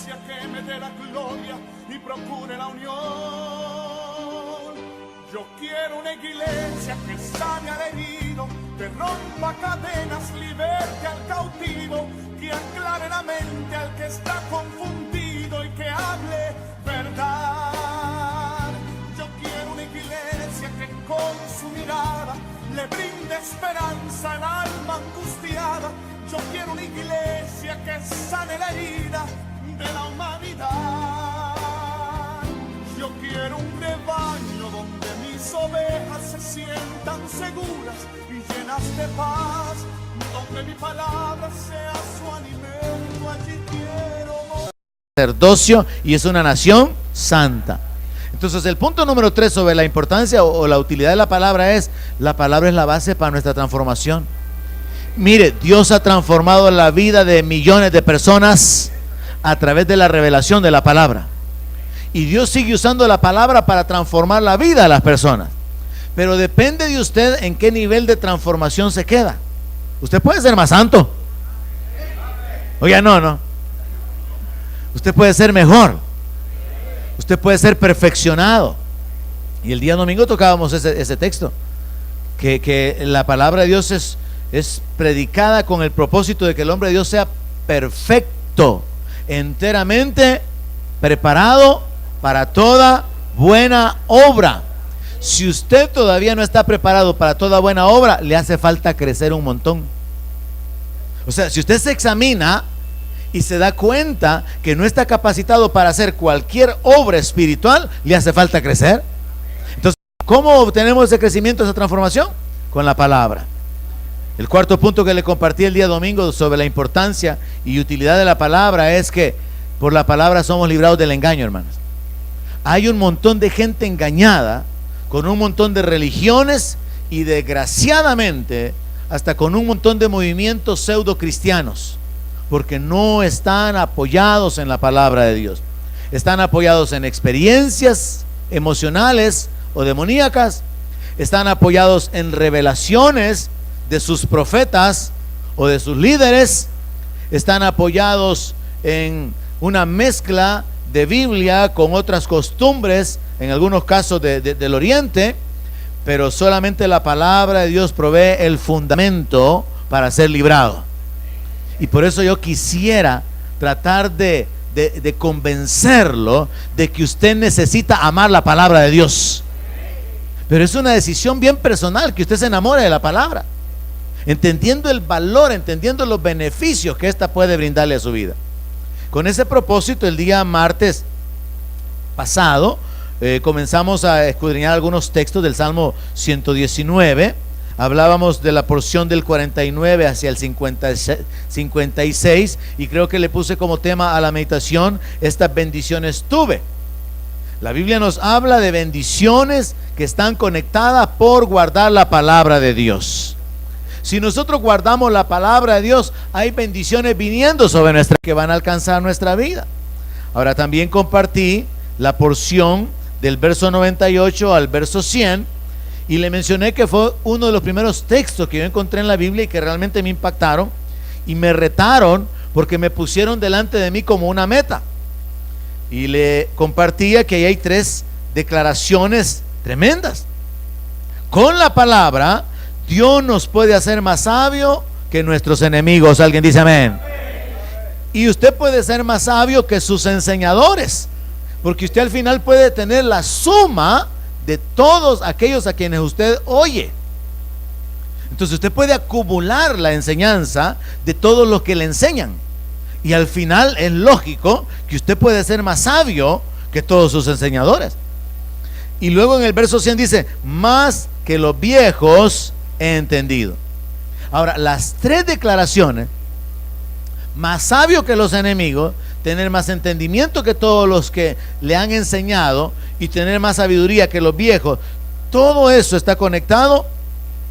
iglesia que me dé la gloria y procure la unión. Yo quiero una iglesia que sane al herido, que rompa cadenas, liberte al cautivo, que aclare la mente al que está confundido y que hable verdad. Yo quiero una iglesia que con su mirada le brinde esperanza al alma angustiada. Yo quiero una iglesia que sane la herida de la humanidad. Yo quiero un rebaño donde mis ovejas se sientan seguras y llenas de paz, donde mi palabra sea su alimento. Allí quiero sacerdocio y es una nación santa. Entonces el punto número 3 sobre la importancia o la utilidad de la palabra es: la palabra es la base para nuestra transformación. Mire, Dios ha transformado la vida de millones de personas a través de la revelación de la palabra, y Dios sigue usando la palabra para transformar la vida de las personas, pero depende de usted en qué nivel de transformación se queda. Usted puede ser más santo, oiga, no, usted puede ser mejor, usted puede ser perfeccionado. Y el día domingo tocábamos ese texto, que la palabra de Dios es predicada con el propósito de que el hombre de Dios sea perfecto, enteramente preparado para toda buena obra. Si usted todavía no está preparado para toda buena obra, le hace falta crecer un montón. O sea, si usted se examina y se da cuenta que no está capacitado para hacer cualquier obra espiritual, le hace falta crecer. Entonces, ¿cómo obtenemos ese crecimiento, esa transformación? Con la palabra. El cuarto punto que le compartí el día domingo sobre la importancia y utilidad de la palabra es que por la palabra somos librados del engaño, hermanos. Hay un montón de gente engañada con un montón de religiones y desgraciadamente hasta con un montón de movimientos pseudo cristianos, porque no están apoyados en la palabra de Dios. Están apoyados en experiencias emocionales o demoníacas, están apoyados en revelaciones de sus profetas o de sus líderes, están apoyados en una mezcla de Biblia con otras costumbres, en algunos casos del Oriente, pero solamente la palabra de Dios provee el fundamento para ser librado. Y por eso yo quisiera tratar de convencerlo de que usted necesita amar la palabra de Dios, pero es una decisión bien personal, que usted se enamore de la palabra, entendiendo el valor, entendiendo los beneficios que ésta puede brindarle a su vida. Con ese propósito, el día martes pasado comenzamos a escudriñar algunos textos del Salmo 119. Hablábamos de la porción del 49 hacia el 56, y creo que le puse como tema a la meditación: estas bendiciones tuve. La Biblia nos habla de bendiciones que están conectadas por guardar la palabra de Dios. Si nosotros guardamos la palabra de Dios, hay bendiciones viniendo sobre nuestra que van a alcanzar nuestra vida. Ahora también compartí la porción del verso 98 al verso 100, y le mencioné que fue uno de los primeros textos que yo encontré en la Biblia y que realmente me impactaron y me retaron, porque me pusieron delante de mí como una meta. Y le compartía que ahí hay 3 declaraciones tremendas. Con la palabra, Dios nos puede hacer más sabio que nuestros enemigos. Alguien dice amén. Y usted puede ser más sabio que sus enseñadores, porque usted al final puede tener la suma de todos aquellos a quienes usted oye. Entonces usted puede acumular la enseñanza de todos los que le enseñan, y al final es lógico que usted puede ser más sabio que todos sus enseñadores. Y luego en el verso 100 dice: más que los viejos he entendido. Ahora, las 3 declaraciones: más sabio que los enemigos, tener más entendimiento que todos los que le han enseñado, y tener más sabiduría que los viejos, todo eso está conectado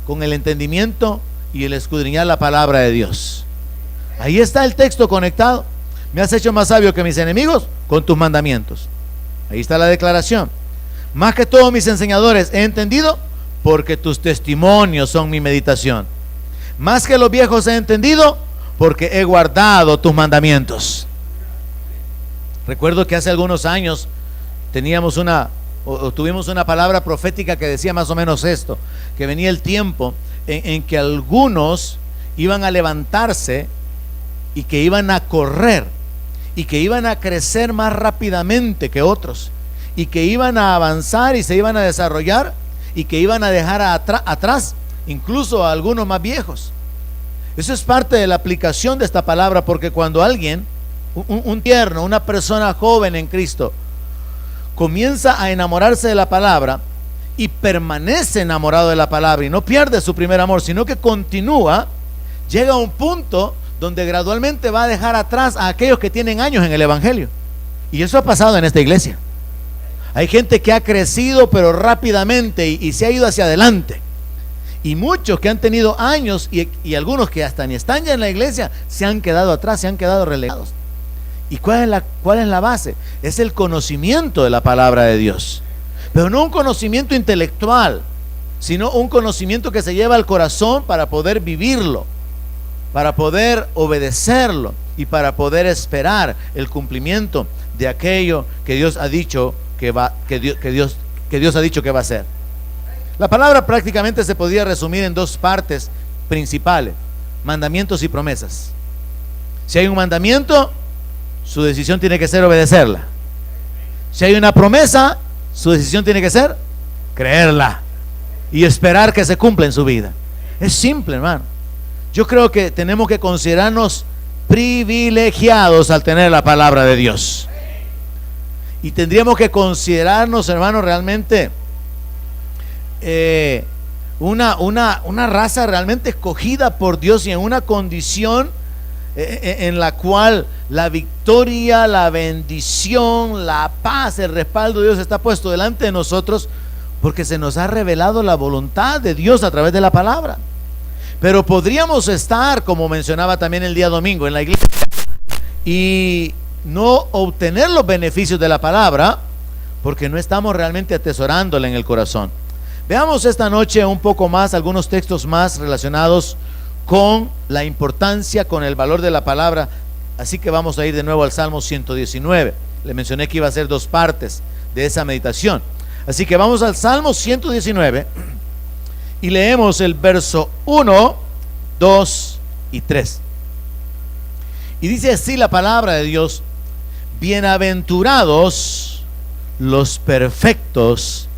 con el entendimiento y el escudriñar la palabra de Dios. Ahí está el texto conectado. Me has hecho más sabio que mis enemigos con tus mandamientos. Ahí está la declaración. Más que todos mis enseñadores he entendido, porque tus testimonios son mi meditación. Más que los viejos he entendido, porque he guardado tus mandamientos. Recuerdo que hace algunos años tuvimos una palabra profética que decía más o menos esto, que venía el tiempo en que algunos iban a levantarse y que iban a correr y que iban a crecer más rápidamente que otros y que iban a avanzar y se iban a desarrollar y que iban a dejar atrás incluso a algunos más viejos. Eso es parte de la aplicación de esta palabra, porque cuando alguien, un tierno, una persona joven en Cristo, comienza a enamorarse de la palabra y permanece enamorado de la palabra y no pierde su primer amor, sino que continúa, llega a un punto donde gradualmente va a dejar atrás a aquellos que tienen años en el evangelio. Y eso ha pasado en esta iglesia. Hay gente que ha crecido pero rápidamente y se ha ido hacia adelante, y muchos que han tenido años y algunos que hasta ni están ya en la iglesia se han quedado atrás, se han quedado relegados. ¿Y cuál es la base? Es el conocimiento de la palabra de Dios, pero no un conocimiento intelectual, sino un conocimiento que se lleva al corazón para poder vivirlo, para poder obedecerlo y para poder esperar el cumplimiento de aquello que Dios ha dicho que Dios ha dicho que va a hacer. La palabra prácticamente se podría resumir en dos partes principales: mandamientos y promesas. Si hay un mandamiento, su decisión tiene que ser obedecerla. Si hay una promesa, su decisión tiene que ser creerla y esperar que se cumpla en su vida. Es simple, hermano. Yo creo que tenemos que considerarnos privilegiados al tener la palabra de Dios, y tendríamos que considerarnos, hermano, realmente una raza realmente escogida por Dios y en una condición en la cual la victoria, la bendición, la paz, el respaldo de Dios está puesto delante de nosotros, porque se nos ha revelado la voluntad de Dios a través de la palabra. Pero podríamos estar, como mencionaba también el día domingo, en la iglesia y no obtener los beneficios de la palabra porque no estamos realmente atesorándola en el corazón. Veamos esta noche un poco más, algunos textos más relacionados con la importancia, con el valor de la palabra. Así que vamos a ir de nuevo al Salmo 119. Le mencioné que iba a ser dos partes de esa meditación. Así que vamos al Salmo 119 y leemos el verso 1, 2 y 3. Y dice así la palabra de Dios: bienaventurados los perfectos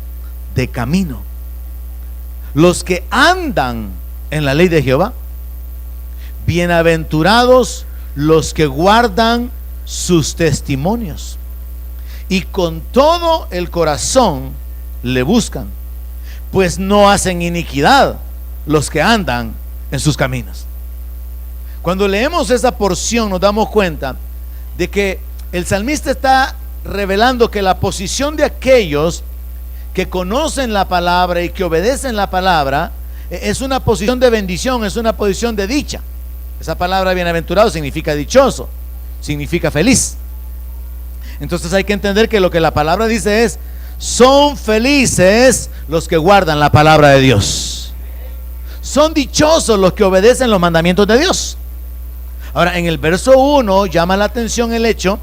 de camino, los que andan en la ley de Jehová. Bienaventurados los que guardan sus testimonios y con todo el corazón le buscan, pues no hacen iniquidad los que andan en sus caminos. Cuando leemos esa porción nos damos cuenta de que el salmista está revelando que la posición de aquellos que conocen la palabra y que obedecen la palabra es una posición de bendición, es una posición de dicha. Esa palabra bienaventurado significa dichoso, significa feliz. Entonces hay que entender que lo que la palabra dice es: son felices los que guardan la palabra de Dios, son dichosos los que obedecen los mandamientos de Dios. Ahora, en el verso 1 llama la atención el hecho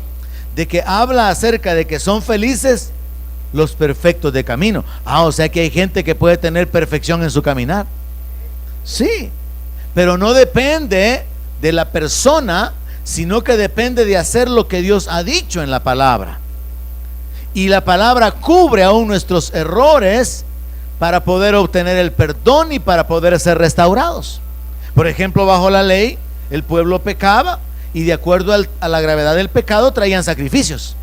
de que habla acerca de que son felices los perfectos de camino. O sea que hay gente que puede tener perfección en su caminar. Sí, pero no depende de la persona, sino que depende de hacer lo que Dios ha dicho en la palabra. Y la palabra cubre aún nuestros errores para poder obtener el perdón y para poder ser restaurados. Por ejemplo, bajo la ley, el pueblo pecaba y de acuerdo a la gravedad del pecado traían sacrificios.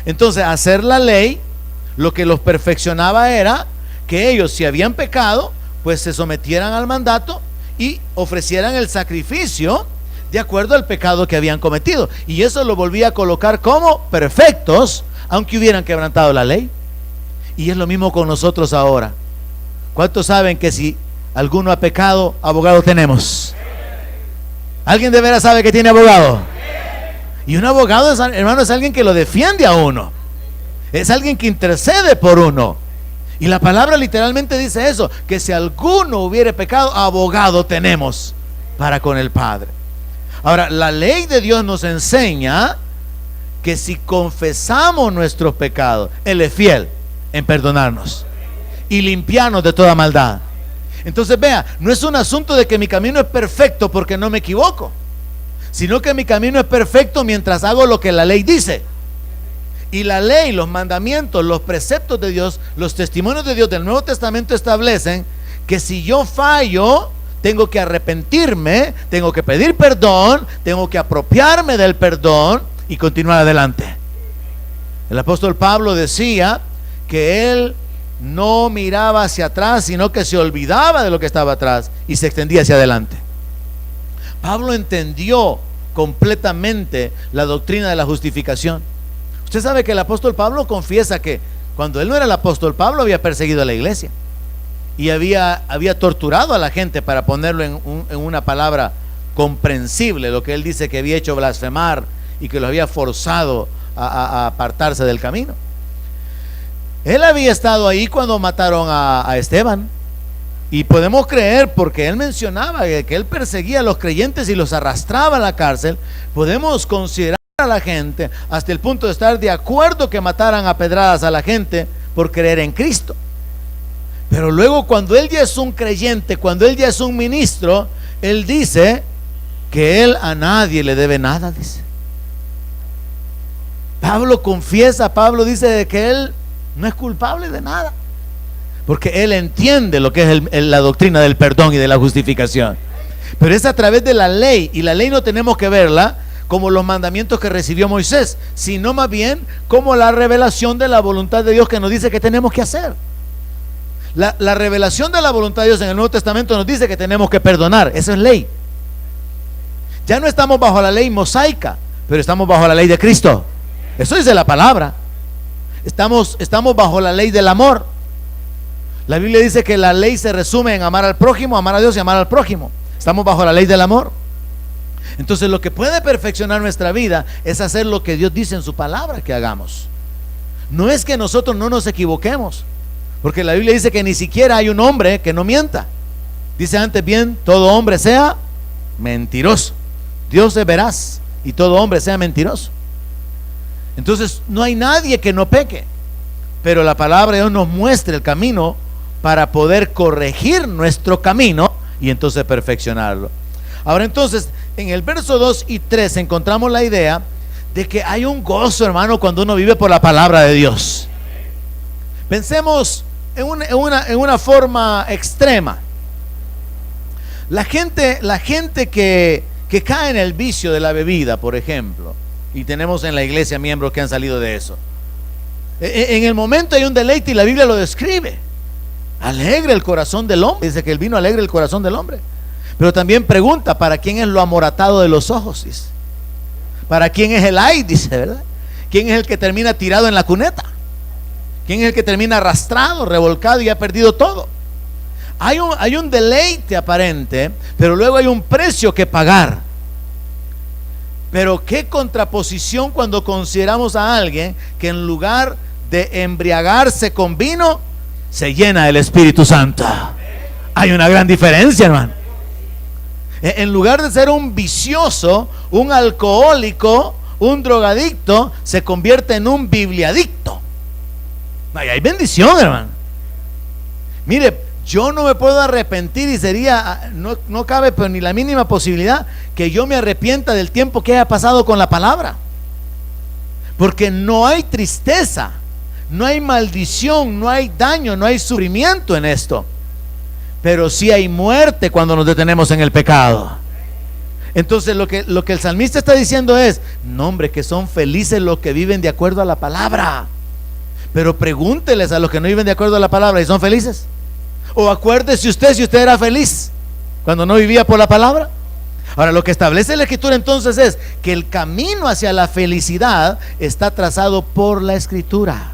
Entonces, hacer la ley lo que los perfeccionaba era que ellos, si habían pecado, pues se sometieran al mandato y ofrecieran el sacrificio de acuerdo al pecado que habían cometido, y eso lo volvía a colocar como perfectos aunque hubieran quebrantado la ley. Y es lo mismo con nosotros ahora. ¿Cuántos saben que si alguno ha pecado, abogado tenemos? ¿Alguien de veras sabe que tiene abogado? Y un abogado, hermano, es alguien que lo defiende a uno, es alguien que intercede por uno. Y la palabra literalmente dice eso, que si alguno hubiere pecado, abogado tenemos para con el Padre. Ahora, la ley de Dios nos enseña que si confesamos nuestros pecados, Él es fiel en perdonarnos y limpiarnos de toda maldad. Entonces vea, no es un asunto de que mi camino es perfecto porque no me equivoco, sino que mi camino es perfecto mientras hago lo que la ley dice. Y la ley, los mandamientos, los preceptos de Dios, los testimonios de Dios del Nuevo Testamento establecen que si yo fallo, tengo que arrepentirme, tengo que pedir perdón, tengo que apropiarme del perdón y continuar adelante. El apóstol Pablo decía que él no miraba hacia atrás, sino que se olvidaba de lo que estaba atrás y se extendía hacia adelante. Pablo entendió completamente la doctrina de la justificación. Usted sabe que el apóstol Pablo confiesa que cuando él no era el apóstol Pablo había perseguido a la iglesia y había torturado a la gente para ponerlo en una palabra comprensible, lo que él dice que había hecho blasfemar y que lo había forzado a apartarse del camino. Él había estado ahí cuando mataron a Esteban, y podemos creer, porque él mencionaba que él perseguía a los creyentes y los arrastraba a la cárcel. Podemos considerar a la gente hasta el punto de estar de acuerdo que mataran a pedradas a la gente por creer en Cristo. Pero luego, cuando él ya es un creyente, cuando él ya es un ministro, él dice que él a nadie le debe nada, dice. Pablo confiesa, Pablo dice de que él no es culpable de nada, porque él entiende lo que es la doctrina del perdón y de la justificación. Pero es a través de la ley, y la ley no tenemos que verla como los mandamientos que recibió Moisés, sino más bien como la revelación de la voluntad de Dios que nos dice que tenemos que hacer. La revelación de la voluntad de Dios en el Nuevo Testamento nos dice que tenemos que perdonar. Eso es ley. Ya no estamos bajo la ley mosaica, pero estamos bajo la ley de Cristo. Eso dice la palabra. Estamos bajo la ley del amor. La Biblia dice que la ley se resume en amar al prójimo, amar a Dios y amar al prójimo. Estamos bajo la ley del amor. Entonces, lo que puede perfeccionar nuestra vida es hacer lo que Dios dice en su palabra que hagamos. No es que nosotros no nos equivoquemos, porque la Biblia dice que ni siquiera hay un hombre que no mienta. Dice antes bien, todo hombre sea mentiroso. Dios es veraz y todo hombre sea mentiroso. Entonces no hay nadie que no peque, pero la palabra de Dios nos muestra el camino para poder corregir nuestro camino y entonces perfeccionarlo. Ahora entonces, en el verso 2 y 3 encontramos la idea de que hay un gozo, hermano, cuando uno vive por la palabra de Dios. Pensemos en una forma extrema. La gente que cae en el vicio de la bebida, por ejemplo, y tenemos en la iglesia miembros que han salido de eso. En el momento hay un deleite y la Biblia lo describe. Alegra el corazón del hombre. Dice que el vino alegra el corazón del hombre. Pero también pregunta, ¿para quién es lo amoratado de los ojos? Dice. ¿Para quién es el ay? Dice, ¿verdad? ¿Quién es el que termina tirado en la cuneta? ¿Quién es el que termina arrastrado, revolcado y ha perdido todo? Hay un deleite aparente, pero luego hay un precio que pagar. Pero qué contraposición cuando consideramos a alguien que en lugar de embriagarse con vino, se llena del Espíritu Santo. Hay una gran diferencia, hermano. En lugar de ser un vicioso, un alcohólico, un drogadicto, se convierte en un bibliadicto. Hay bendición, hermano. Mire, yo no me puedo arrepentir y sería, no cabe pero ni la mínima posibilidad que yo me arrepienta del tiempo que haya pasado con la palabra, porque no hay tristeza, no hay maldición, no hay daño, no hay sufrimiento en esto, pero sí hay muerte cuando nos detenemos en el pecado. Entonces lo que el salmista está diciendo es, no hombre, que son felices los que viven de acuerdo a la palabra. Pero pregúnteles a los que no viven de acuerdo a la palabra, ¿y son felices? O acuérdese usted si usted era feliz cuando no vivía por la palabra. Ahora, lo que establece la Escritura entonces es que el camino hacia la felicidad está trazado por la Escritura.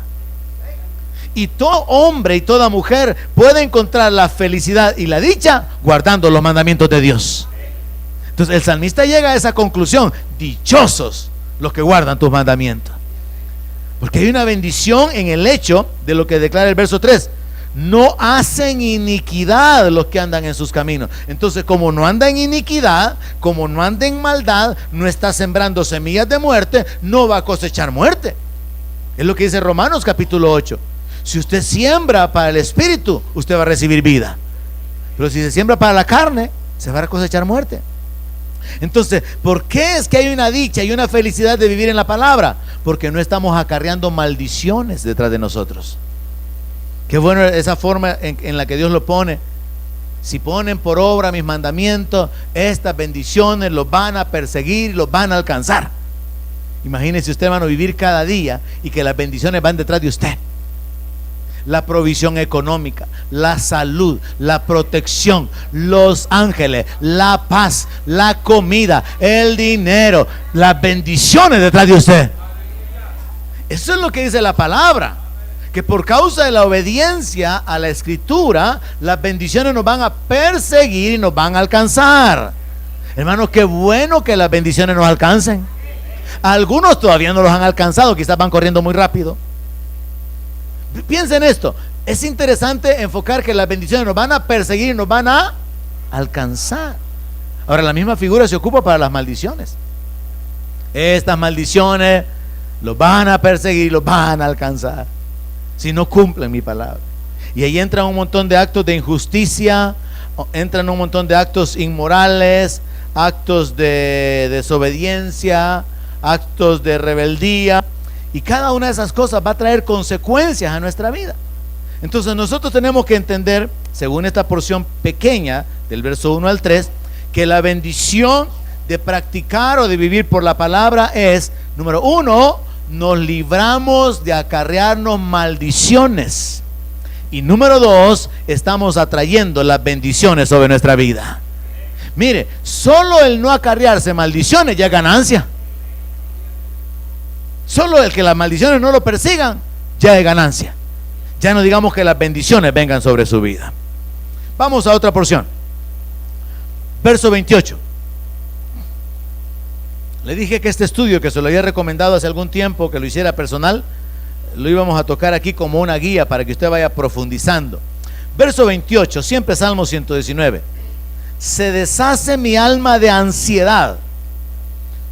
Y todo hombre y toda mujer puede encontrar la felicidad y la dicha guardando los mandamientos de Dios. Entonces el salmista llega a esa conclusión: dichosos los que guardan tus mandamientos. Porque hay una bendición en el hecho de lo que declara el verso 3: no hacen iniquidad los que andan en sus caminos. Entonces, como no anda en iniquidad, como no anda en maldad, no está sembrando semillas de muerte, no va a cosechar muerte. Es lo que dice Romanos capítulo 8. Si usted siembra para el espíritu, usted va a recibir vida. Pero si se siembra para la carne, se va a cosechar muerte. Entonces, ¿por qué es que hay una dicha y una felicidad de vivir en la palabra? Porque no estamos acarreando maldiciones detrás de nosotros. Qué bueno esa forma en la que Dios lo pone. Si ponen por obra mis mandamientos, estas bendiciones los van a perseguir y los van a alcanzar. Imagínese usted, hermano, vivir cada día y que las bendiciones van detrás de usted. La provisión económica, la salud, la protección, los ángeles, la paz, la comida, el dinero, las bendiciones detrás de usted. Eso es lo que dice la palabra, que por causa de la obediencia a la escritura, las bendiciones nos van a perseguir y nos van a alcanzar. Hermanos, qué bueno que las bendiciones nos alcancen. Algunos todavía no los han alcanzado, quizás van corriendo muy rápido. Piensen esto, es interesante enfocar que las bendiciones nos van a perseguir y nos van a alcanzar. Ahora, la misma figura se ocupa para las maldiciones. Estas maldiciones los van a perseguir y los van a alcanzar si no cumplen mi palabra. Y ahí entran un montón de actos de injusticia, entran un montón de actos inmorales, actos de desobediencia, actos de rebeldía. Y cada una de esas cosas va a traer consecuencias a nuestra vida. Entonces nosotros tenemos que entender, según esta porción pequeña del verso 1 al 3, que la bendición de practicar o de vivir por la palabra es, número 1, nos libramos de acarrearnos maldiciones. Y número 2, estamos atrayendo las bendiciones sobre nuestra vida. Mire, solo el no acarrearse maldiciones ya es ganancia. Solo el que las maldiciones no lo persigan ya es ganancia. Ya no digamos que las bendiciones vengan sobre su vida. Vamos a otra porción. Verso 28. Le dije que este estudio, que se lo había recomendado hace algún tiempo, que lo hiciera personal, lo íbamos a tocar aquí como una guía para que usted vaya profundizando. Verso 28, siempre Salmo 119. Se deshace mi alma de ansiedad,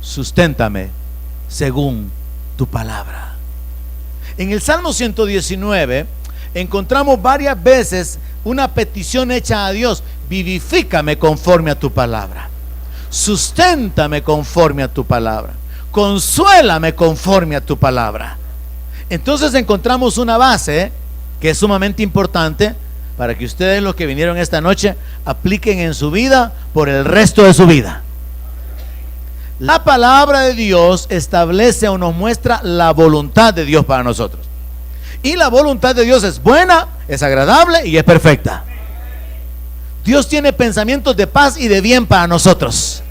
susténtame según tu palabra. En el Salmo 119 encontramos varias veces una petición hecha a Dios: vivifícame conforme a tu palabra, susténtame conforme a tu palabra, consuélame conforme a tu palabra. Entonces encontramos una base que es sumamente importante para que ustedes, los que vinieron esta noche, apliquen en su vida por el resto de su vida. La palabra de Dios establece o nos muestra la voluntad de Dios para nosotros. Y la voluntad de Dios es buena, es agradable y es perfecta. Dios tiene pensamientos de paz y de bien para nosotros.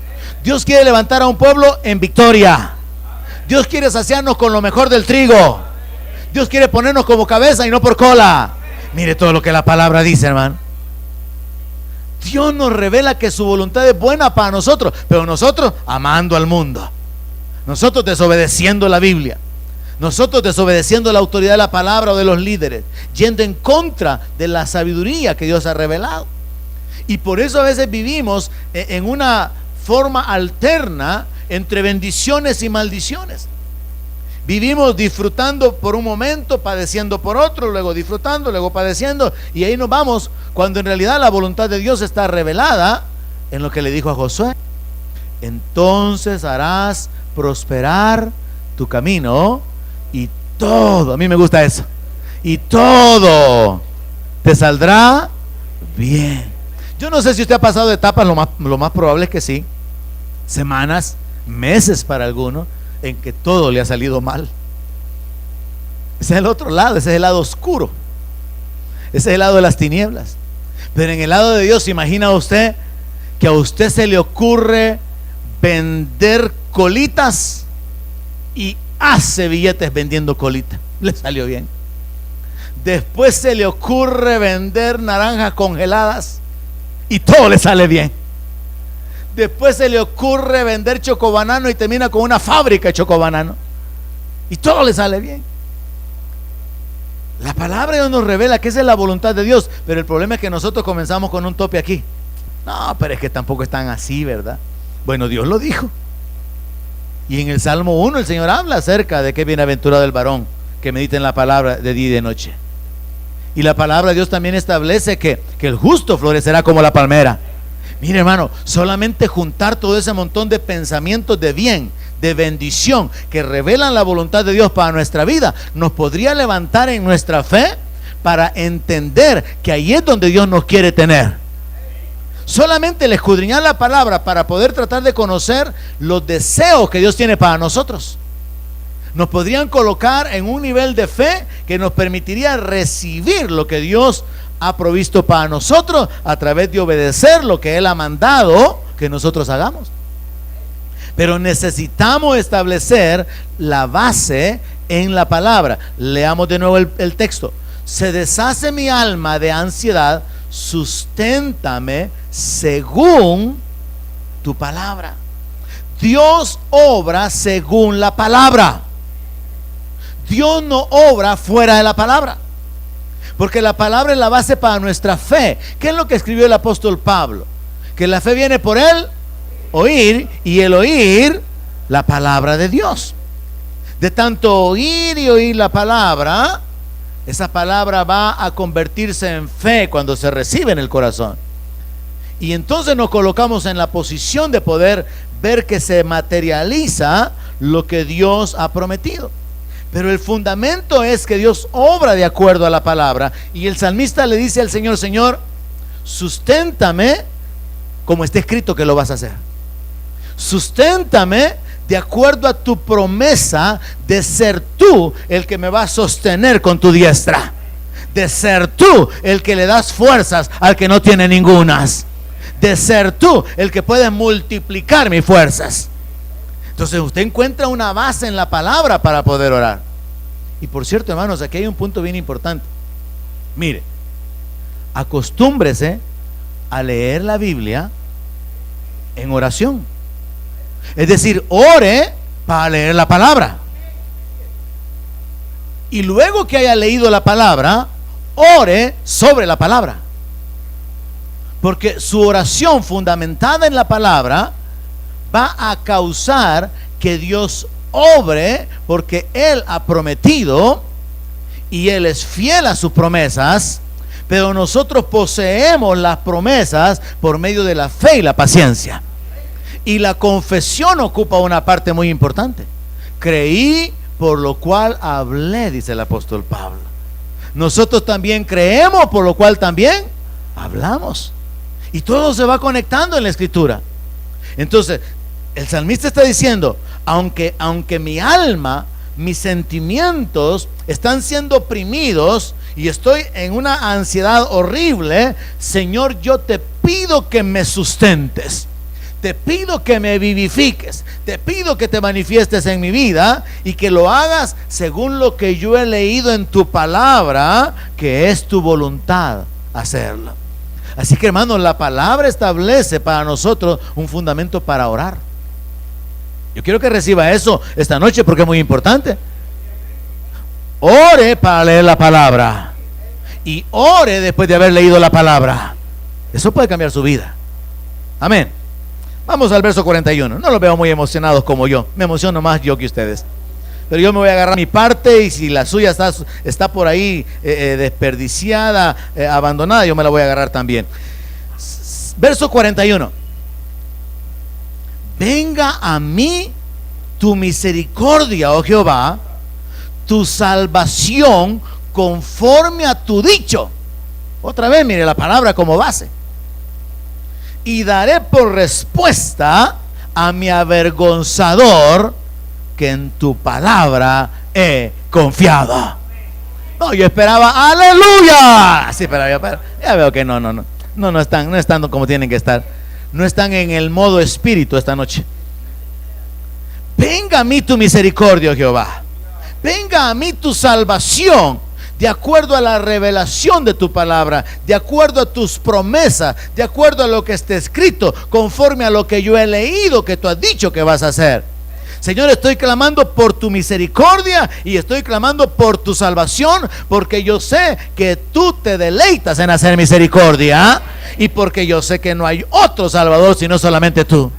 Dios quiere levantar a un pueblo en victoria. Dios quiere saciarnos con lo mejor del trigo. Dios quiere ponernos como cabeza y no por cola. Mire todo lo que la palabra dice, hermano. Dios nos revela que su voluntad es buena para nosotros, pero nosotros amando al mundo, nosotros desobedeciendo la Biblia, nosotros desobedeciendo la autoridad de la palabra o de los líderes, yendo en contra de la sabiduría que Dios ha revelado. Y por eso a veces vivimos en una forma alterna entre bendiciones y maldiciones. Vivimos disfrutando por un momento, padeciendo por otro, luego disfrutando, luego padeciendo, y ahí nos vamos, cuando en realidad la voluntad de Dios está revelada en lo que le dijo a Josué: entonces harás prosperar tu camino y todo, a mí me gusta eso, y todo te saldrá bien. Yo no sé si usted ha pasado etapas, lo más probable es que sí, semanas, meses para algunos, en que todo le ha salido mal. Ese es el otro lado, ese es el lado oscuro, ese es el lado de las tinieblas. Pero en el lado de Dios, imagina usted que a usted se le ocurre vender colitas y hace billetes vendiendo colitas, le salió bien. Después se le ocurre vender naranjas congeladas y todo le sale bien. Después se le ocurre vender chocobanano y termina con una fábrica de chocobanano y todo le sale bien. La palabra de Dios nos revela que esa es la voluntad de Dios, pero el problema es que nosotros comenzamos con un tope aquí. No, pero es que tampoco es tan así, ¿verdad? Bueno, Dios lo dijo. Y en el Salmo 1 el Señor habla acerca de que bienaventurado el varón que medita en la palabra de día y de noche. Y la palabra de Dios también establece que el justo florecerá como la palmera. Mire, hermano, solamente juntar todo ese montón de pensamientos de bien, de bendición, que revelan la voluntad de Dios para nuestra vida, nos podría levantar en nuestra fe para entender que ahí es donde Dios nos quiere tener. Solamente el escudriñar la palabra para poder tratar de conocer los deseos que Dios tiene para nosotros, nos podrían colocar en un nivel de fe que nos permitiría recibir lo que Dios ha provisto para nosotros a través de obedecer lo que Él ha mandado que nosotros hagamos. Pero necesitamos establecer la base en la palabra. Leamos de nuevo el texto. Se deshace mi alma de ansiedad, susténtame según tu palabra. Dios obra según la palabra. Dios no obra fuera de la palabra, porque la palabra es la base para nuestra fe. ¿Qué es lo que escribió el apóstol Pablo? Que la fe viene por el oír, y el oír la palabra de Dios. De tanto oír y oír la palabra, esa palabra va a convertirse en fe cuando se recibe en el corazón. Y entonces nos colocamos en la posición de poder ver que se materializa lo que Dios ha prometido. Pero el fundamento es que Dios obra de acuerdo a la palabra. Y el salmista le dice al Señor: Señor, susténtame como está escrito que lo vas a hacer. Susténtame de acuerdo a tu promesa de ser tú el que me va a sostener con tu diestra, de ser tú el que le das fuerzas al que no tiene ningunas, de ser tú el que puede multiplicar mis fuerzas. Entonces usted encuentra una base en la palabra para poder orar. Y por cierto, hermanos, aquí hay un punto bien importante. Mire, acostúmbrese a leer la Biblia en oración. Es decir, ore para leer la palabra. Y luego que haya leído la palabra, ore sobre la palabra. Porque su oración fundamentada en la palabra va a causar que Dios obre, porque Él ha prometido y Él es fiel a sus promesas. Pero nosotros poseemos las promesas por medio de la fe y la paciencia. Y la confesión ocupa una parte muy importante. Creí, por lo cual hablé, dice el apóstol Pablo. Nosotros también creemos, por lo cual también hablamos. Y todo se va conectando en la escritura. Entonces, el salmista está diciendo: aunque mi alma, mis sentimientos están siendo oprimidos y estoy en una ansiedad horrible, Señor, yo te pido que me sustentes, te pido que me vivifiques, te pido que te manifiestes en mi vida y que lo hagas según lo que yo he leído en tu palabra, que es tu voluntad hacerlo. Así que, hermanos, la palabra establece para nosotros un fundamento para orar. Yo quiero que reciba eso esta noche porque es muy importante. Ore para leer la palabra y ore después de haber leído la palabra. Eso puede cambiar su vida. Amén. Vamos al verso 41. No los veo muy emocionados como yo. Me emociono más yo que ustedes. Pero yo me voy a agarrar mi parte, y si la suya está por ahí desperdiciada, abandonada, yo me la voy a agarrar también. Verso 41. Venga a mí tu misericordia, oh Jehová, tu salvación conforme a tu dicho. Otra vez, mire la palabra como base. Y daré por respuesta a mi avergonzador, que en tu palabra he confiado. No, yo esperaba aleluya. Sí, pero ya veo que no están como tienen que estar. No están en el modo espíritu esta noche. Venga a mí tu misericordia, oh Jehová. Venga a mí tu salvación, de acuerdo a la revelación de tu palabra, de acuerdo a tus promesas, de acuerdo a lo que está escrito, conforme a lo que yo he leído que tú has dicho que vas a hacer. Señor, estoy clamando por tu misericordia y estoy clamando por tu salvación, porque yo sé que tú te deleitas en hacer misericordia y porque yo sé que no hay otro Salvador sino solamente tú.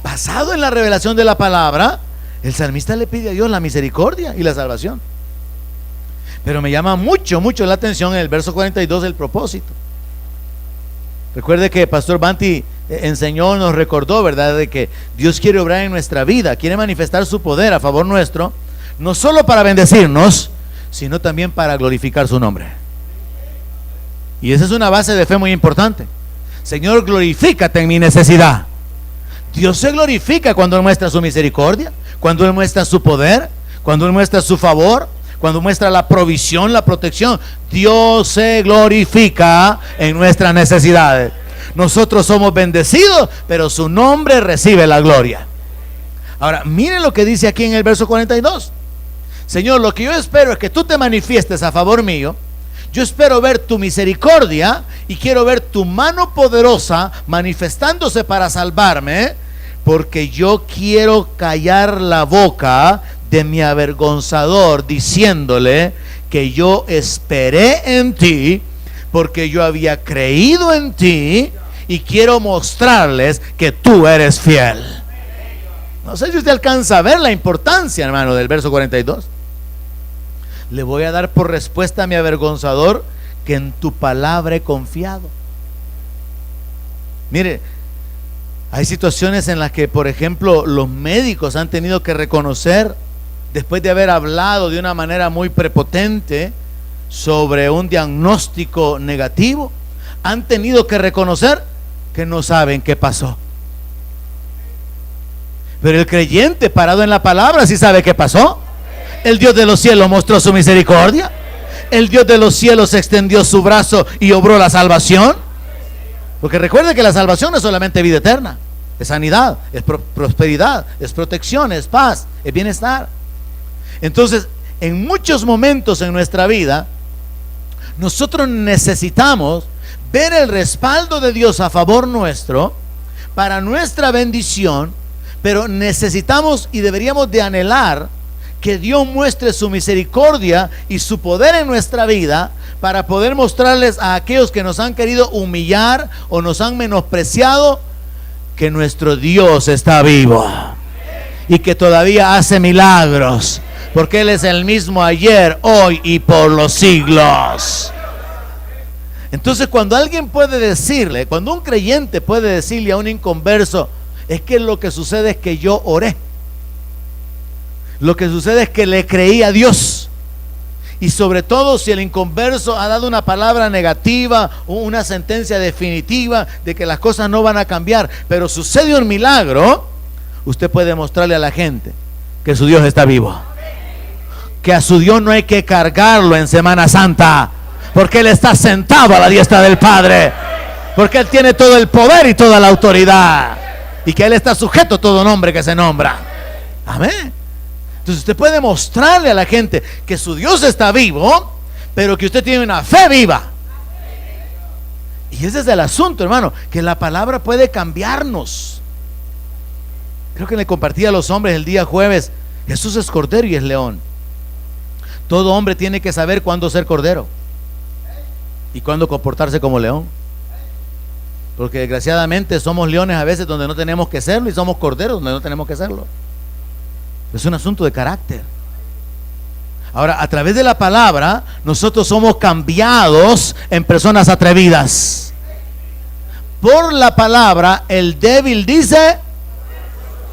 Basado en la revelación de la palabra, el salmista le pide a Dios la misericordia y la salvación. Pero me llama mucho la atención en el verso 42 el propósito. Recuerde que Pastor Banti enseñó, nos recordó, ¿verdad?, de que Dios quiere obrar en nuestra vida, quiere manifestar su poder a favor nuestro, no solo para bendecirnos, sino también para glorificar su nombre. Y esa es una base de fe muy importante. Señor, glorifícate en mi necesidad. Dios se glorifica cuando Él muestra su misericordia, cuando Él muestra su poder, cuando Él muestra su favor, cuando muestra la provisión, la protección. Dios se glorifica en nuestras necesidades. Nosotros somos bendecidos, pero su nombre recibe la gloria. Ahora, miren lo que dice aquí en el verso 42. Señor, lo que yo espero es que tú te manifiestes a favor mío. Yo espero ver tu misericordia y quiero ver tu mano poderosa manifestándose para salvarme, porque yo quiero callar la boca de mi avergonzador, diciéndole que yo esperé en ti, porque yo había creído en ti y quiero mostrarles que tú eres fiel. No sé si usted alcanza a ver la importancia, hermano, del verso 42. Le voy a dar por respuesta a mi avergonzador que en tu palabra he confiado. Mire, hay situaciones en las que, por ejemplo, los médicos han tenido que reconocer, después de haber hablado de una manera muy prepotente sobre un diagnóstico negativo, han tenido que reconocer que no saben qué pasó. Pero el creyente parado en la palabra sí sabe qué pasó. El Dios de los cielos mostró su misericordia. El Dios de los cielos extendió su brazo y obró la salvación. Porque recuerde que la salvación no es solamente vida eterna, es sanidad, es prosperidad, es protección, es paz, es bienestar. Entonces, en muchos momentos en nuestra vida, nosotros necesitamos ver el respaldo de Dios a favor nuestro para nuestra bendición, pero necesitamos y deberíamos de anhelar que Dios muestre su misericordia y su poder en nuestra vida para poder mostrarles a aquellos que nos han querido humillar o nos han menospreciado que nuestro Dios está vivo y que todavía hace milagros, porque Él es el mismo ayer, hoy y por los siglos. Entonces, cuando alguien puede decirle, cuando un creyente puede decirle a un inconverso, es que lo que sucede es que yo oré, lo que sucede es que le creí a Dios. Y sobre todo si el inconverso ha dado una palabra negativa o una sentencia definitiva de que las cosas no van a cambiar, pero sucede un milagro, usted puede mostrarle a la gente que su Dios está vivo, que a su Dios no hay que cargarlo en Semana Santa, porque Él está sentado a la diestra del Padre, porque Él tiene todo el poder y toda la autoridad, y que Él está sujeto a todo nombre que se nombra. Amén. Entonces usted puede mostrarle a la gente que su Dios está vivo, pero que usted tiene una fe viva. Y ese es el asunto, hermano, que la palabra puede cambiarnos. Creo que le compartí a los hombres el día jueves: Jesús es cordero y es león. Todo hombre tiene que saber cuándo ser cordero y cuándo comportarse como león, porque desgraciadamente somos leones a veces donde no tenemos que serlo, y somos corderos donde no tenemos que serlo. Es un asunto de carácter. Ahora, a través de la palabra, nosotros somos cambiados en personas atrevidas. Por la palabra, el débil dice,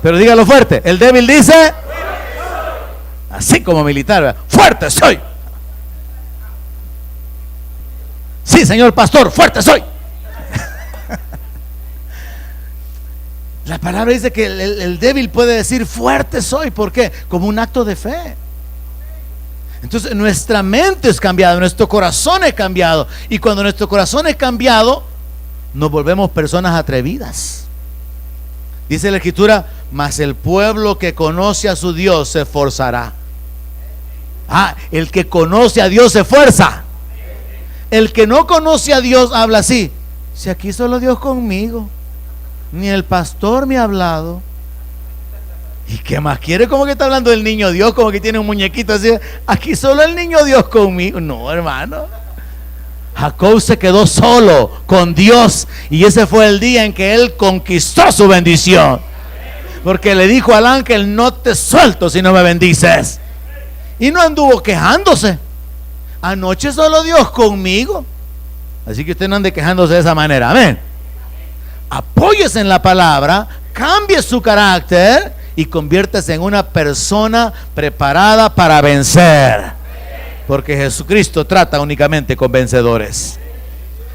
pero dígalo fuerte, el débil dice, así como militar, ¿verdad? Fuerte soy. Sí, señor pastor, fuerte soy. La palabra dice que el débil puede decir fuerte soy. ¿Por qué? Como un acto de fe. Entonces nuestra mente es cambiada, nuestro corazón es cambiado, y cuando nuestro corazón es cambiado, nos volvemos personas atrevidas. Dice la Escritura: mas el pueblo que conoce a su Dios se esforzará. El que conoce a Dios se esfuerza. El que no conoce a Dios habla así: si aquí solo Dios conmigo, ni el pastor me ha hablado. ¿Y qué más quiere? Como que está hablando del niño Dios, como que tiene un muñequito así. Aquí solo el niño Dios conmigo. No, hermano. Jacob se quedó solo con Dios, y ese fue el día en que él conquistó su bendición, porque le dijo al ángel: no te suelto si no me bendices. Y no anduvo quejándose. Anoche solo Dios conmigo. Así que usted no ande quejándose de esa manera. Amén. Apóyese en la palabra, cambie su carácter y conviértase en una persona preparada para vencer, porque Jesucristo trata únicamente con vencedores.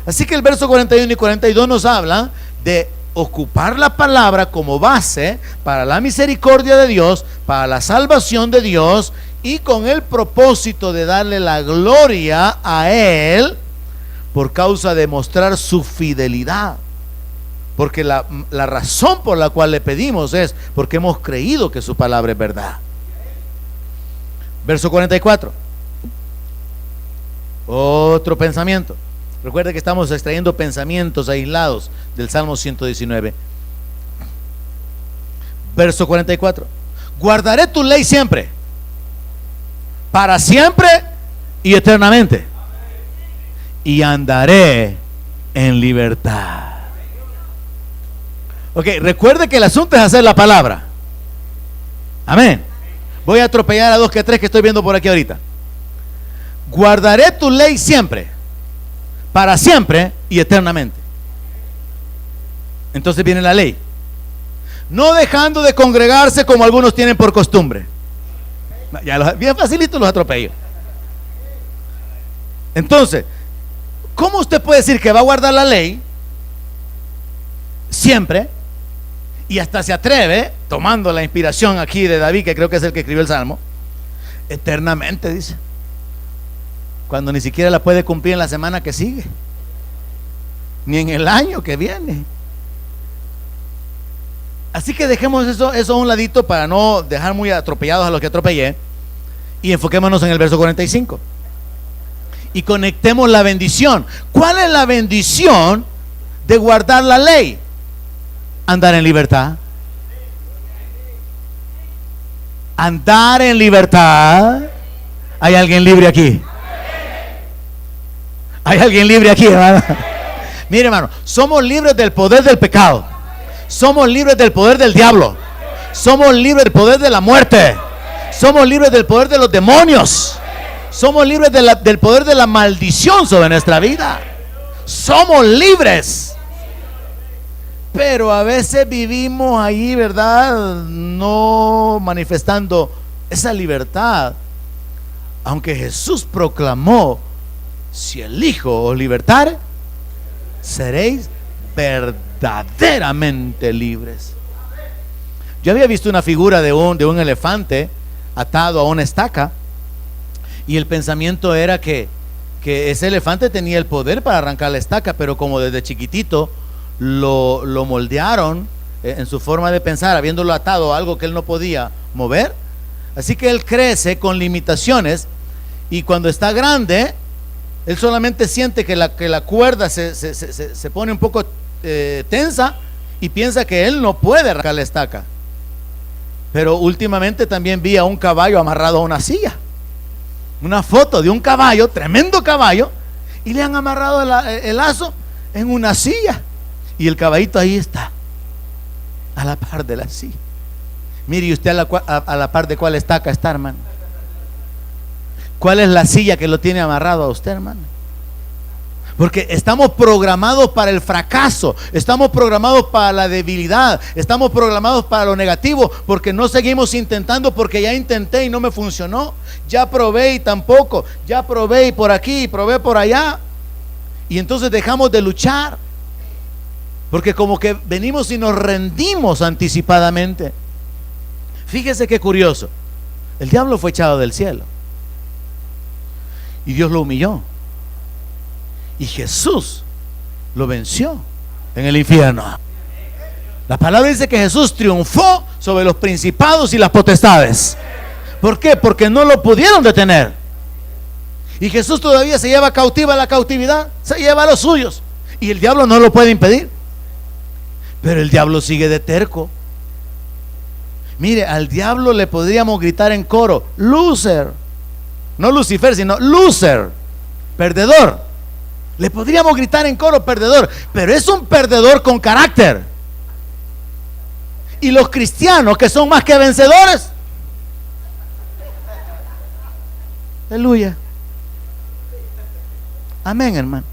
Así que el verso 41 y 42 nos habla de ocupar la palabra como base para la misericordia de Dios, para la salvación de Dios, y con el propósito de darle la gloria a Él por causa de mostrar su fidelidad. Porque la razón por la cual le pedimos es porque hemos creído que su palabra es verdad. Verso 44. Otro pensamiento. Recuerde que estamos extrayendo pensamientos aislados del Salmo 119. Verso 44. Guardaré tu ley siempre, para siempre y eternamente, y andaré en libertad. Ok, recuerde que el asunto es hacer la palabra. Amén. Voy a atropellar a 2 que 3 que estoy viendo por aquí ahorita. Guardaré tu ley siempre, para siempre y eternamente. Entonces viene la ley. No dejando de congregarse como algunos tienen por costumbre. Ya bien facilito los atropello. Entonces, ¿cómo usted puede decir que va a guardar la ley siempre? Y hasta se atreve, tomando la inspiración aquí de David, que creo que es el que escribió el Salmo, eternamente, dice, cuando ni siquiera la puede cumplir en la semana que sigue, ni en el año que viene. Así que dejemos eso a un ladito para no dejar muy atropellados a los que atropellé, y enfoquémonos en el verso 45 y conectemos la bendición. ¿Cuál es la bendición de guardar la ley? Andar en libertad. Andar en libertad. ¿Hay alguien libre aquí? ¿Hay alguien libre aquí, hermano? Mire, hermano, somos libres del poder del pecado. Somos libres del poder del diablo. Somos libres del poder de la muerte. Somos libres del poder de los demonios. Somos libres del poder de la maldición sobre nuestra vida. Somos libres. Pero a veces vivimos ahí, ¿verdad? No manifestando esa libertad. Aunque Jesús proclamó: si el Hijo os libertare, seréis verdaderamente libres. Yo había visto una figura de un elefante atado a una estaca, y el pensamiento era que ese elefante tenía el poder para arrancar la estaca, pero como desde chiquitito lo moldearon en su forma de pensar, habiéndolo atado a algo que él no podía mover. Así que él crece con limitaciones, y cuando está grande, él solamente siente que la cuerda se pone un poco tensa, y piensa que él no puede arrancar la estaca. Pero últimamente también vi a un caballo amarrado a una silla, una foto de un caballo, tremendo caballo, y le han amarrado el lazo en una silla, y el caballito ahí está, a la par de la silla. Mire, ¿y usted a la par de cuál estaca está, hermano? ¿Cuál es la silla que lo tiene amarrado a usted, hermano? Porque estamos programados para el fracaso, estamos programados para la debilidad, estamos programados para lo negativo, porque no seguimos intentando, porque ya intenté y no me funcionó, ya probé y tampoco, ya probé y por aquí, y probé por allá, y entonces dejamos de luchar, porque como que venimos y nos rendimos anticipadamente. Fíjese qué curioso, el diablo fue echado del cielo y Dios lo humilló, y Jesús lo venció en el infierno. La palabra dice que Jesús triunfó sobre los principados y las potestades. ¿Por qué? Porque no lo pudieron detener. Y Jesús todavía se lleva cautiva la cautividad, se lleva a los suyos, y el diablo no lo puede impedir. Pero el diablo sigue de terco. Mire, al diablo le podríamos gritar en coro: loser. No Lucifer, sino loser, perdedor. Le podríamos gritar en coro: perdedor. Pero es un perdedor con carácter. Y los cristianos, que son más que vencedores, aleluya, amén, hermano,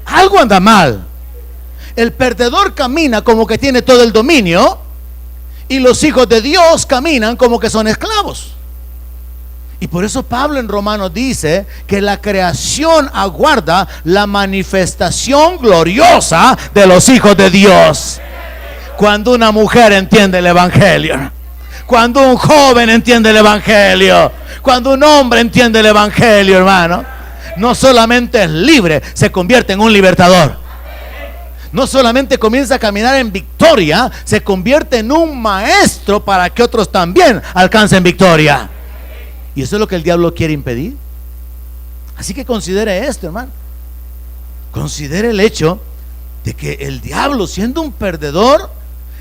algo anda mal. El perdedor camina como que tiene todo el dominio, y los hijos de Dios caminan como que son esclavos. Y por eso Pablo en Romanos dice que la creación aguarda la manifestación gloriosa de los hijos de Dios. Cuando una mujer entiende el evangelio, cuando un joven entiende el evangelio, cuando un hombre entiende el evangelio, hermano, no solamente es libre, se convierte en un libertador. No solamente comienza a caminar en victoria, se convierte en un maestro para que otros también alcancen victoria. Y eso es lo que el diablo quiere impedir. Así que considere esto, hermano. Considere el hecho de que el diablo, siendo un perdedor,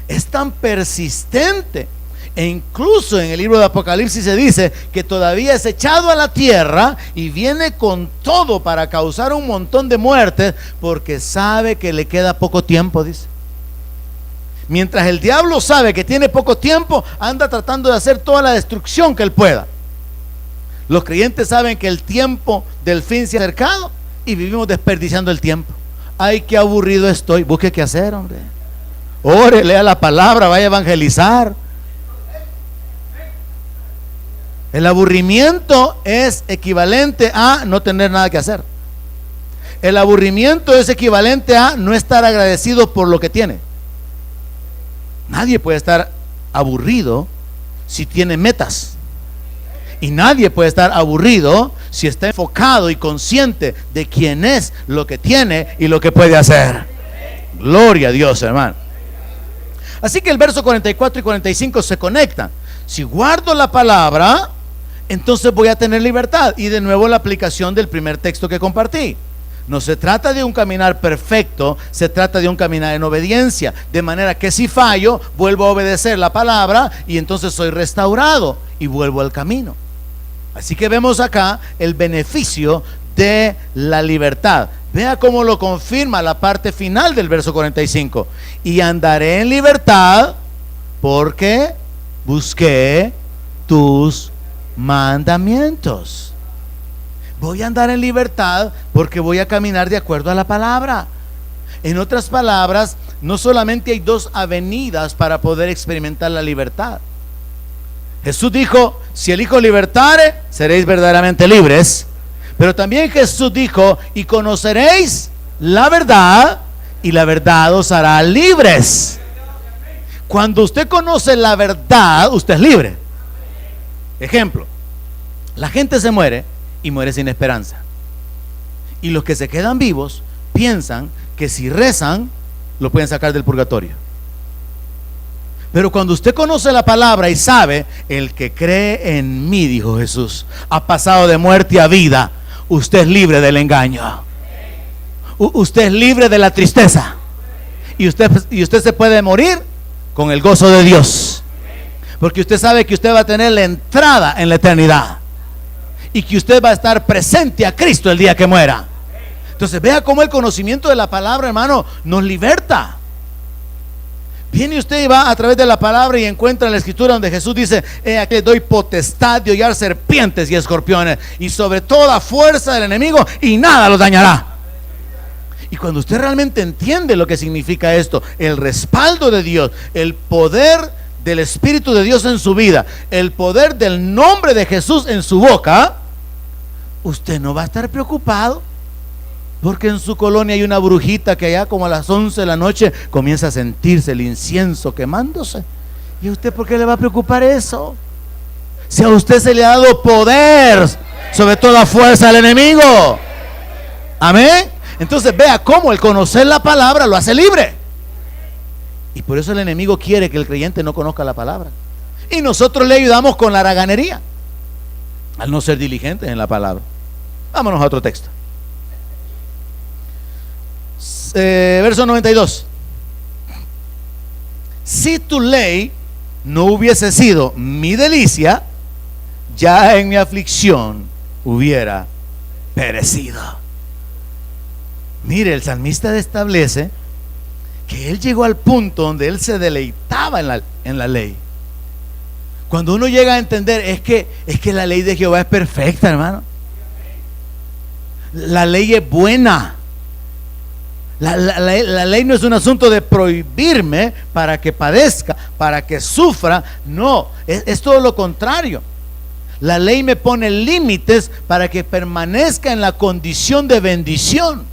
es tan persistente. E incluso en el libro de Apocalipsis se dice que todavía es echado a la tierra y viene con todo para causar un montón de muertes, porque sabe que le queda poco tiempo, dice. Mientras el diablo sabe que tiene poco tiempo, anda tratando de hacer toda la destrucción que él pueda. Los creyentes saben que el tiempo del fin se ha acercado y vivimos desperdiciando el tiempo. Ay, qué aburrido estoy. Busque qué hacer, hombre. Ore, lea la palabra, vaya a evangelizar. El aburrimiento es equivalente a no tener nada que hacer. El aburrimiento es equivalente a no estar agradecido por lo que tiene. Nadie puede estar aburrido si tiene metas. Y nadie puede estar aburrido si está enfocado y consciente de quién es, lo que tiene y lo que puede hacer. Gloria a Dios, hermano. Así que el verso 44 y 45 se conectan. Si guardo la palabra, entonces voy a tener libertad. Y de nuevo la aplicación del primer texto que compartí. No se trata de un caminar perfecto, se trata de un caminar en obediencia. De manera que si fallo, vuelvo a obedecer la palabra y entonces soy restaurado y vuelvo al camino. Así que vemos acá el beneficio de la libertad. Vea cómo lo confirma la parte final del verso 45. Y andaré en libertad porque busqué tus mandamientos. Voy a andar en libertad porque voy a caminar de acuerdo a la palabra. En otras palabras, no solamente hay dos avenidas para poder experimentar la libertad. Jesús dijo: si el Hijo libertare, seréis verdaderamente libres. Pero también Jesús dijo: y conoceréis la verdad, y la verdad os hará libres. Cuando usted conoce la verdad, usted es libre. Ejemplo: la gente se muere y muere sin esperanza. Y los que se quedan vivos piensan que si rezan, lo pueden sacar del purgatorio. Pero cuando usted conoce la palabra y sabe: el que cree en mí, dijo Jesús, ha pasado de muerte a vida, usted es libre del engaño. Usted es libre de la tristeza. Y usted se puede morir con el gozo de Dios. Porque usted sabe que usted va a tener la entrada en la eternidad. Y que usted va a estar presente a Cristo el día que muera. Entonces vea cómo el conocimiento de la palabra, hermano, nos liberta. Viene usted y va a través de la palabra y encuentra en la escritura donde Jesús dice: aquí le doy potestad de hollar serpientes y escorpiones y sobre toda fuerza del enemigo, y nada los dañará. Y cuando usted realmente entiende lo que significa esto, el respaldo de Dios, el poder del Espíritu de Dios en su vida, el poder del nombre de Jesús en su boca, usted no va a estar preocupado. Porque en su colonia hay una brujita que allá como a las 11 de la noche comienza a sentirse el incienso quemándose. ¿Y a usted por qué le va a preocupar eso? Si a usted se le ha dado poder sobre toda fuerza del enemigo. Amén. Entonces vea cómo el conocer la palabra lo hace libre. Y por eso el enemigo quiere que el creyente no conozca la palabra. Y nosotros le ayudamos con la haraganería, al no ser diligentes en la palabra. Vámonos a otro texto. Verso 92. si tu ley no hubiese sido mi delicia, ya en mi aflicción hubiera perecido. Mire, el salmista establece que él llegó al punto donde él se deleitaba en la ley. Cuando uno llega a entender, es que la ley de Jehová es perfecta, hermano. La ley es buena. La ley no es un asunto de prohibirme para que padezca, para que sufra. No, es todo lo contrario. La ley me pone límites para que permanezca en la condición de bendición.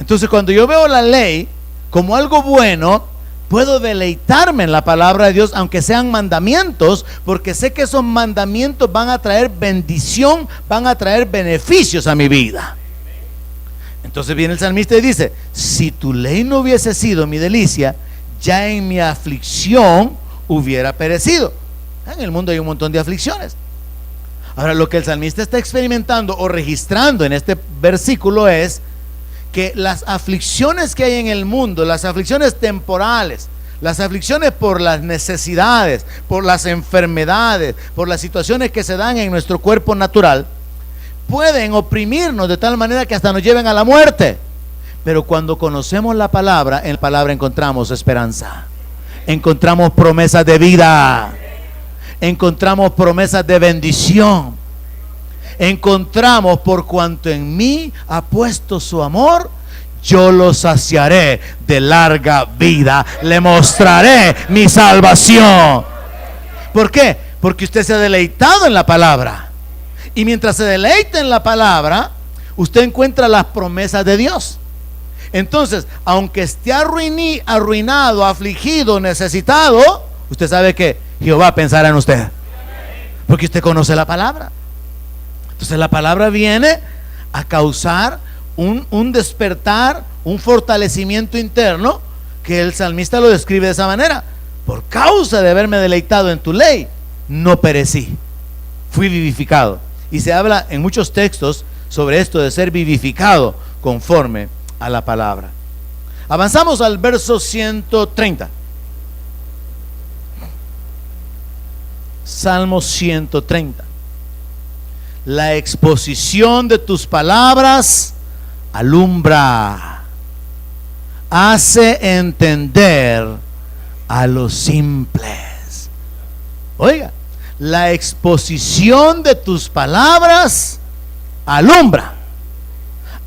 Entonces, cuando yo veo la ley como algo bueno, puedo deleitarme en la palabra de Dios, aunque sean mandamientos, porque sé que esos mandamientos van a traer bendición, van a traer beneficios a mi vida. Entonces viene el salmista y dice: si tu ley no hubiese sido mi delicia, ya en mi aflicción hubiera perecido. En el mundo hay un montón de aflicciones. Ahora, lo que el salmista está experimentando o registrando en este versículo es que las aflicciones que hay en el mundo, las aflicciones temporales, las aflicciones por las necesidades, por las enfermedades, por las situaciones que se dan en nuestro cuerpo natural, pueden oprimirnos de tal manera que hasta nos lleven a la muerte. Pero cuando conocemos la palabra, en la palabra encontramos esperanza, encontramos promesas de vida, encontramos promesas de bendición, encontramos: por cuanto en mí ha puesto su amor, yo lo saciaré de larga vida, le mostraré mi salvación. ¿Por qué? Porque usted se ha deleitado en la palabra. Y mientras se deleita en la palabra, usted encuentra las promesas de Dios. Entonces, aunque esté arruinado, afligido, necesitado, usted sabe que Jehová pensará en usted, porque usted conoce la palabra. Entonces la palabra viene a causar un despertar, un fortalecimiento interno, que el salmista lo describe de esa manera: por causa de haberme deleitado en tu ley, no perecí, fui vivificado. Y se habla en muchos textos sobre esto de ser vivificado conforme a la palabra. Avanzamos al verso 130. Salmo 130. La exposición de tus palabras alumbra, hace entender a los simples. Oiga, la exposición de tus palabras alumbra,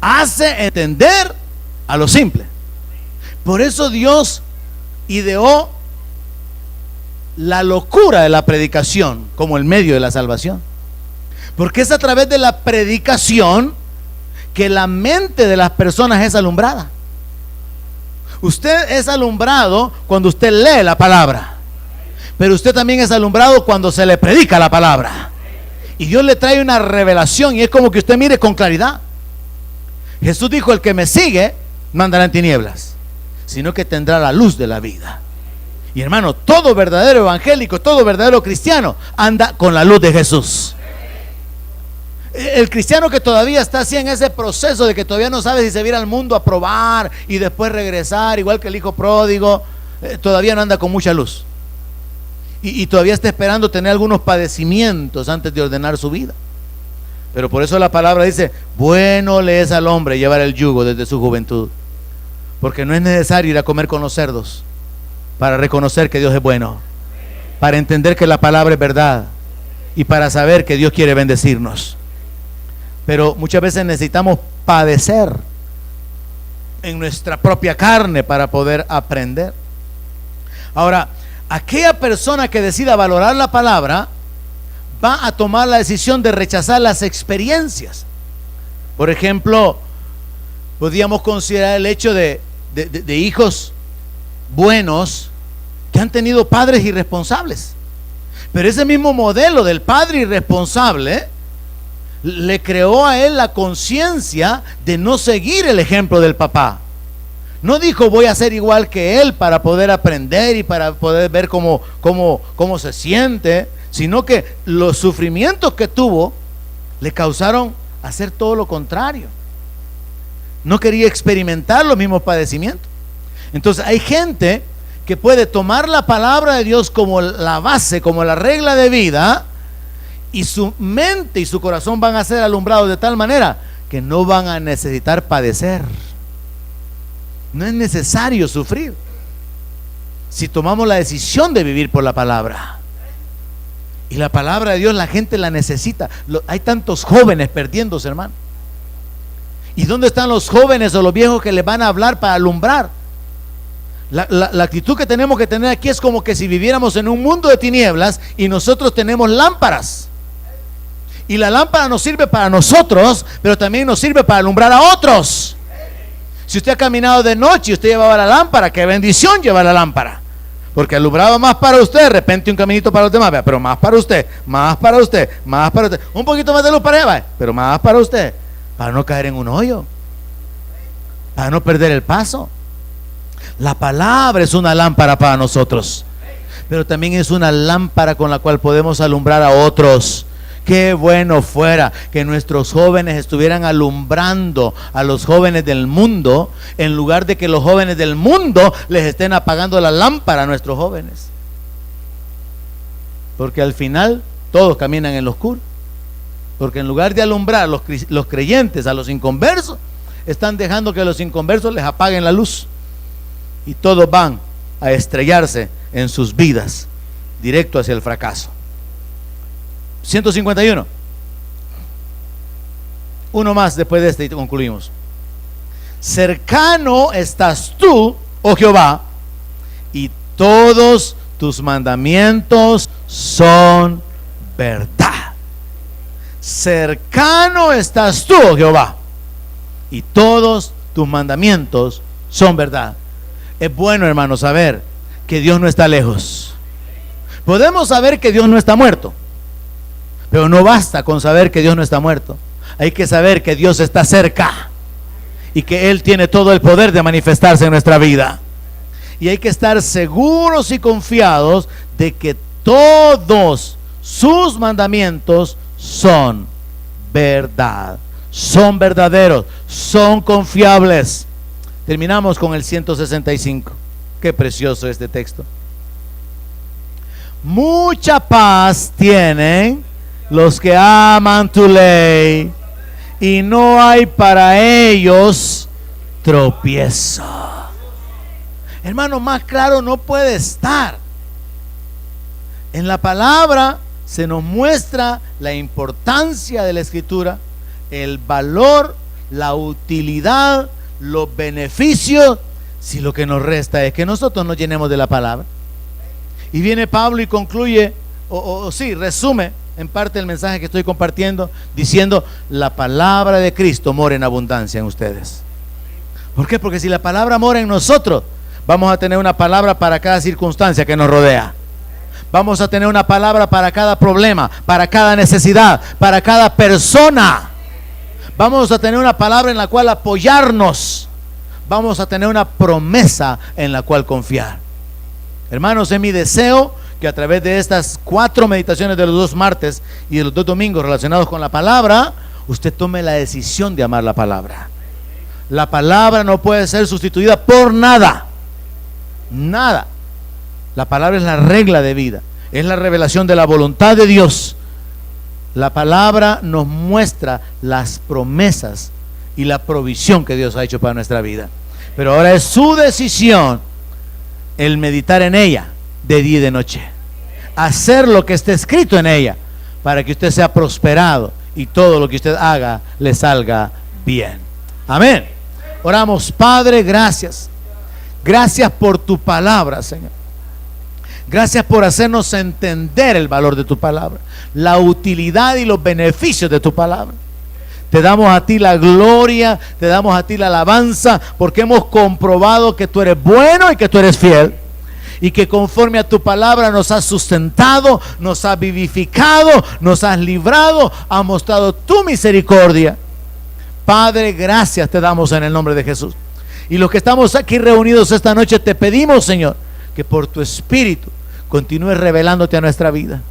hace entender a los simples. Por eso Dios ideó la locura de la predicación como el medio de la salvación, porque es a través de la predicación que la mente de las personas es alumbrada. Usted es alumbrado cuando usted lee la palabra, pero usted también es alumbrado cuando se le predica la palabra, y Dios le trae una revelación, y es como que usted mire con claridad. Jesús dijo: el que me sigue no andará en tinieblas, sino que tendrá la luz de la vida. Y hermano, todo verdadero evangélico, todo verdadero cristiano anda con la luz de Jesús. El cristiano que todavía está así en ese proceso de que todavía no sabe si se va a ir al mundo a probar y después regresar, igual que el hijo pródigo, todavía no anda con mucha luz, y todavía está esperando tener algunos padecimientos antes de ordenar su vida. Pero por eso la palabra dice: bueno le es al hombre llevar el yugo desde su juventud, porque no es necesario ir a comer con los cerdos para reconocer que Dios es bueno, para entender que la palabra es verdad y para saber que Dios quiere bendecirnos. Pero muchas veces necesitamos padecer en nuestra propia carne para poder aprender. Ahora, aquella persona que decida valorar la palabra va a tomar la decisión de rechazar las experiencias. Por ejemplo, podríamos considerar el hecho de hijos buenos que han tenido padres irresponsables, pero ese mismo modelo del padre irresponsable le creó a él la conciencia de no seguir el ejemplo del papá. No dijo: voy a ser igual que él para poder aprender y para poder ver cómo se siente, sino que los sufrimientos que tuvo le causaron hacer todo lo contrario. No quería experimentar los mismos padecimientos. Entonces hay gente que puede tomar la palabra de Dios como la base, como la regla de vida, y su mente y su corazón van a ser alumbrados de tal manera que no van a necesitar padecer. No es necesario sufrir si tomamos la decisión de vivir por la palabra. Y la palabra de Dios la gente la necesita. Hay tantos jóvenes perdiéndose, hermano. ¿Y dónde están los jóvenes o los viejos que les van a hablar para alumbrar? La actitud que tenemos que tener aquí es como que si viviéramos en un mundo de tinieblas y nosotros tenemos lámparas. Y la lámpara nos sirve para nosotros, pero también nos sirve para alumbrar a otros. Si usted ha caminado de noche y usted llevaba la lámpara, qué bendición llevar la lámpara, porque alumbraba más para usted. De repente un caminito para los demás, pero más para usted, más para usted, más para usted, un poquito más de luz para allá, pero más para usted, para no caer en un hoyo, para no perder el paso. La palabra es una lámpara para nosotros, pero también es una lámpara con la cual podemos alumbrar a otros. Qué bueno fuera que nuestros jóvenes estuvieran alumbrando a los jóvenes del mundo, en lugar de que los jóvenes del mundo les estén apagando la lámpara a nuestros jóvenes. Porque al final todos caminan en lo oscuro. Porque en lugar de alumbrar los creyentes a los inconversos, están dejando que los inconversos les apaguen la luz. Y todos van a estrellarse en sus vidas, directo hacia el fracaso. 151. Uno más después de este y concluimos. Cercano estás tú, oh Jehová, y todos tus mandamientos son verdad. Cercano estás tú, oh Jehová, y todos tus mandamientos son verdad. Es bueno, hermano, saber que Dios no está lejos. Podemos saber que Dios no está muerto, pero no basta con saber que Dios no está muerto. Hay que saber que Dios está cerca y que Él tiene todo el poder de manifestarse en nuestra vida. Y hay que estar seguros y confiados de que todos sus mandamientos son verdad, son verdaderos, son confiables. Terminamos con el 165. Qué precioso este texto. Mucha paz tienen los que aman tu ley, y no hay para ellos tropiezo. Hermano, más claro no puede estar. En la palabra se nos muestra la importancia de la escritura, el valor, la utilidad, los beneficios, si lo que nos resta es que nosotros nos llenemos de la palabra. Y viene Pablo y concluye, resume en parte el mensaje que estoy compartiendo, diciendo: la palabra de Cristo mora en abundancia en ustedes. ¿Por qué? Porque si la palabra mora en nosotros, vamos a tener una palabra para cada circunstancia que nos rodea. Vamos a tener una palabra para cada problema, para cada necesidad, para cada persona. Vamos a tener una palabra en la cual apoyarnos. Vamos a tener una promesa en la cual confiar. Hermanos, es mi deseo que a través de estas 4 meditaciones de los 2 martes y de los 2 domingos relacionados con la palabra, usted tome la decisión de amar la palabra. La palabra no puede ser sustituida por nada. Nada. La palabra es la regla de vida, es la revelación de la voluntad de Dios. La palabra nos muestra las promesas y la provisión que Dios ha hecho para nuestra vida. Pero ahora es su decisión el meditar en ella de día y de noche, hacer lo que esté escrito en ella, para que usted sea prosperado y todo lo que usted haga le salga bien. Amén. Oramos. Padre, gracias por tu palabra, Señor. Gracias por hacernos entender el valor de tu palabra, la utilidad y los beneficios de tu palabra. Te damos a ti la gloria, te damos a ti la alabanza, porque hemos comprobado que tú eres bueno y que tú eres fiel, y que conforme a tu palabra nos has sustentado, nos has vivificado, nos has librado, has mostrado tu misericordia. Padre, gracias te damos en el nombre de Jesús. Y los que estamos aquí reunidos esta noche, te pedimos, Señor, que por tu Espíritu continúes revelándote a nuestra vida.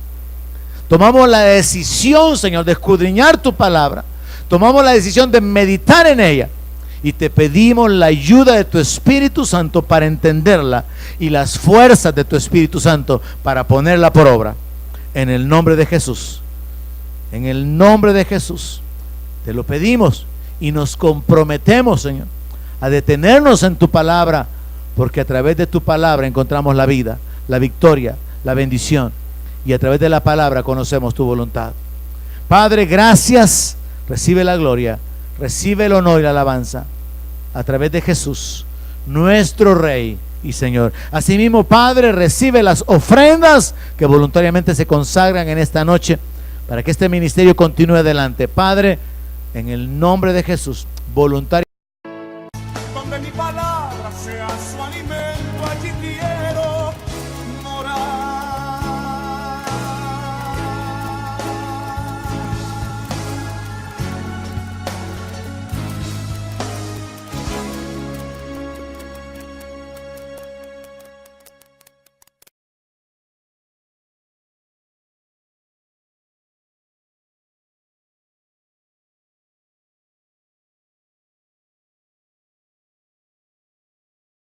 Tomamos la decisión, Señor, de escudriñar tu palabra. Tomamos la decisión de meditar en ella, y te pedimos la ayuda de tu Espíritu Santo para entenderla y las fuerzas de tu Espíritu Santo para ponerla por obra. En el nombre de Jesús, en el nombre de Jesús, te lo pedimos y nos comprometemos, Señor, a detenernos en tu palabra, porque a través de tu palabra encontramos la vida, la victoria, la bendición, y a través de la palabra conocemos tu voluntad. Padre, gracias. Recibe la gloria, recibe el honor y la alabanza a través de Jesús, nuestro Rey y Señor. Asimismo, Padre, recibe las ofrendas que voluntariamente se consagran en esta noche para que este ministerio continúe adelante. Padre, en el nombre de Jesús, voluntariamente